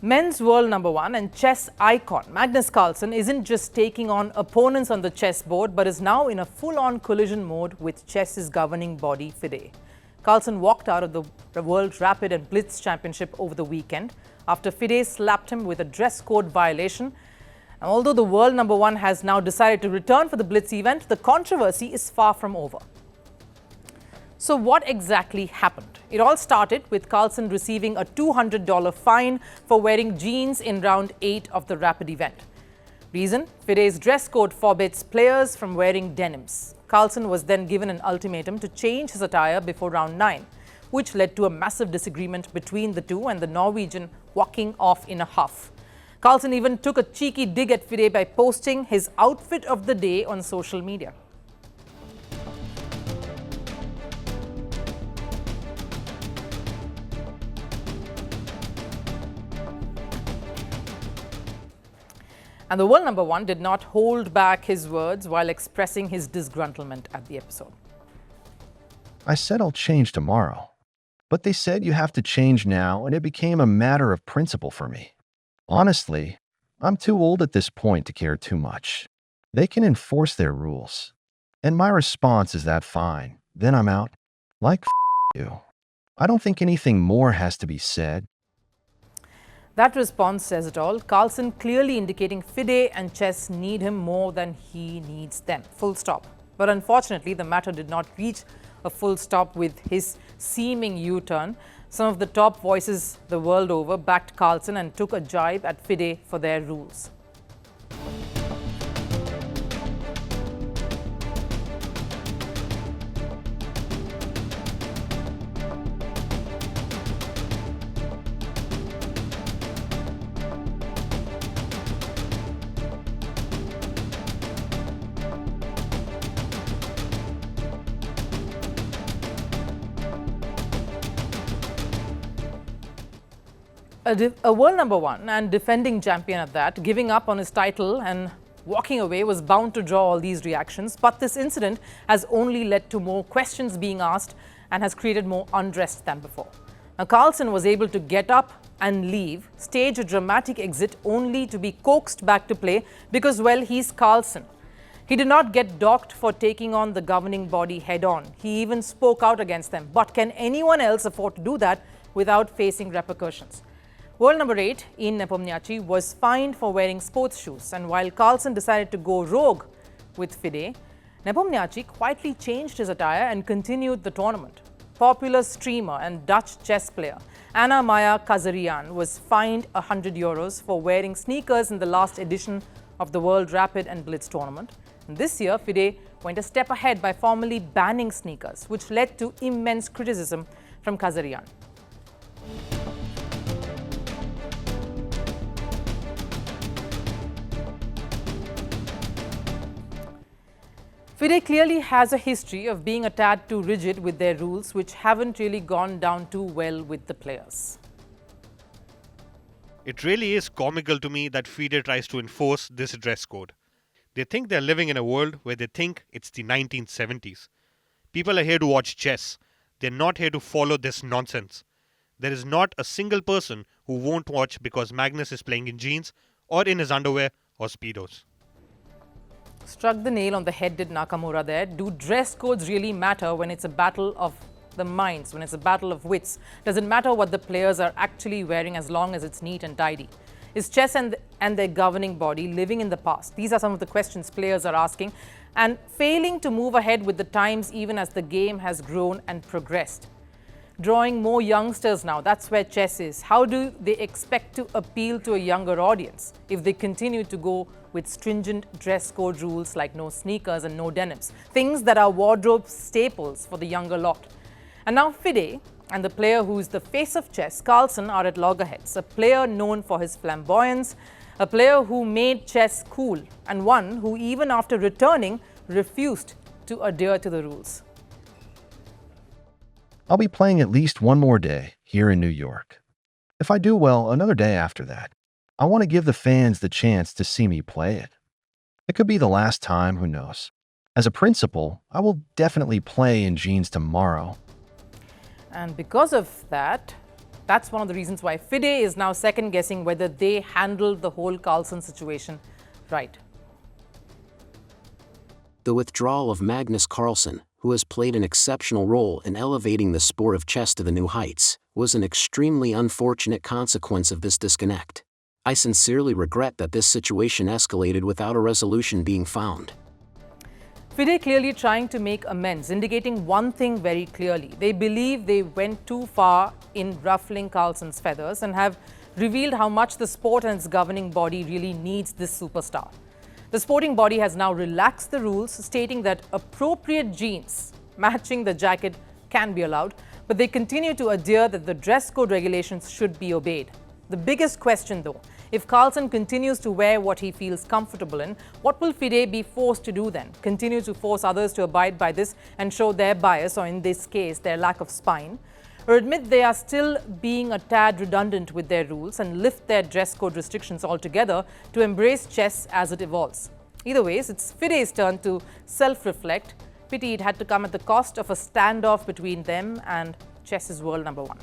Men's world number one and chess icon Magnus Carlsen isn't just taking on opponents on the chessboard but is now in a full-on collision mode with chess's governing body Fide. Carlsen walked out of the World Rapid and Blitz Championship over the weekend after Fide slapped him with a dress code violation. And although the world number one has now decided to return for the Blitz event, the controversy is far from over. So what exactly happened? It all started with Carlsen receiving a $200 fine for wearing jeans in round 8 of the Rapid event. Reason? Fide's dress code forbids players from wearing denims. Carlsen was then given an ultimatum to change his attire before round 9, which led to a massive disagreement between the two and the Norwegian walking off in a huff. Carlsen even took a cheeky dig at Fide by posting his outfit of the day on social media. And the world number one did not hold back his words while expressing his disgruntlement at the episode. I said I'll change tomorrow, but they said you have to change now, and it became a matter of principle for me. Honestly, I'm too old at this point to care too much. They can enforce their rules. And my response is that fine, then I'm out. Like, you. I don't think anything more has to be said. That response says it all. Carlsen clearly indicating Fide and chess need him more than he needs them. Full stop. But unfortunately, the matter did not reach a full stop with his seeming U-turn. Some of the top voices the world over backed Carlsen and took a jibe at Fide for their rules. A world number one and defending champion at that, giving up on his title and walking away was bound to draw all these reactions. But this incident has only led to more questions being asked and has created more unrest than before. Now, Carlsen was able to get up and leave, stage a dramatic exit only to be coaxed back to play because, well, he's Carlsen. He did not get docked for taking on the governing body head-on. He even spoke out against them. But can anyone else afford to do that without facing repercussions? World number 8, Ian Nepomniachtchi, was fined for wearing sports shoes, and while Carlsen decided to go rogue with Fide, Nepomniachtchi quietly changed his attire and continued the tournament. Popular streamer and Dutch chess player Anna Maya Kazarian was fined €100 for wearing sneakers in the last edition of the World Rapid and Blitz tournament. And this year, Fide went a step ahead by formally banning sneakers, which led to immense criticism from Kazarian. Fide clearly has a history of being a tad too rigid with their rules, which haven't really gone down too well with the players. It really is comical to me that Fide tries to enforce this dress code. They think they're living in a world where they think it's the 1970s. People are here to watch chess. They're not here to follow this nonsense. There is not a single person who won't watch because Magnus is playing in jeans or in his underwear or Speedos. Struck the nail on the head, did Nakamura there. Do dress codes really matter when it's a battle of the minds, when it's a battle of wits? Does it matter what the players are actually wearing as long as it's neat and tidy? Is chess and their governing body living in the past? These are some of the questions players are asking and failing to move ahead with the times even as the game has grown and progressed. Drawing more youngsters now, that's where chess is. How do they expect to appeal to a younger audience if they continue to go with stringent dress code rules like no sneakers and no denims, things that are wardrobe staples for the younger lot? And now Fide and the player who's the face of chess, Carlsen, are at loggerheads, a player known for his flamboyance, a player who made chess cool, and one who even after returning refused to adhere to the rules. I'll be playing at least one more day here in New York. If I do well, another day after that. I want to give the fans the chance to see me play it. It could be the last time, who knows. As a principal, I will definitely play in jeans tomorrow. And because of that That's one of the reasons why Fide is now second-guessing whether they handled the whole Carlsen situation right. The withdrawal of Magnus Carlsen, who has played an exceptional role in elevating the sport of chess to the new heights, was an extremely unfortunate consequence of this disconnect. I sincerely regret that this situation escalated without a resolution being found. Fide clearly trying to make amends, indicating one thing very clearly. They believe they went too far in ruffling Carlsen's feathers and have revealed how much the sport and its governing body really needs this superstar. The sporting body has now relaxed the rules, stating that appropriate jeans matching the jacket can be allowed, but they continue to adhere that the dress code regulations should be obeyed. The biggest question, though, if Carlsen continues to wear what he feels comfortable in, what will Fide be forced to do then? Continue to force others to abide by this and show their bias, or in this case, their lack of spine? Or admit they are still being a tad redundant with their rules and lift their dress code restrictions altogether to embrace chess as it evolves? Either ways, it's Fide's turn to self-reflect. Pity it had to come at the cost of a standoff between them and chess's world number one.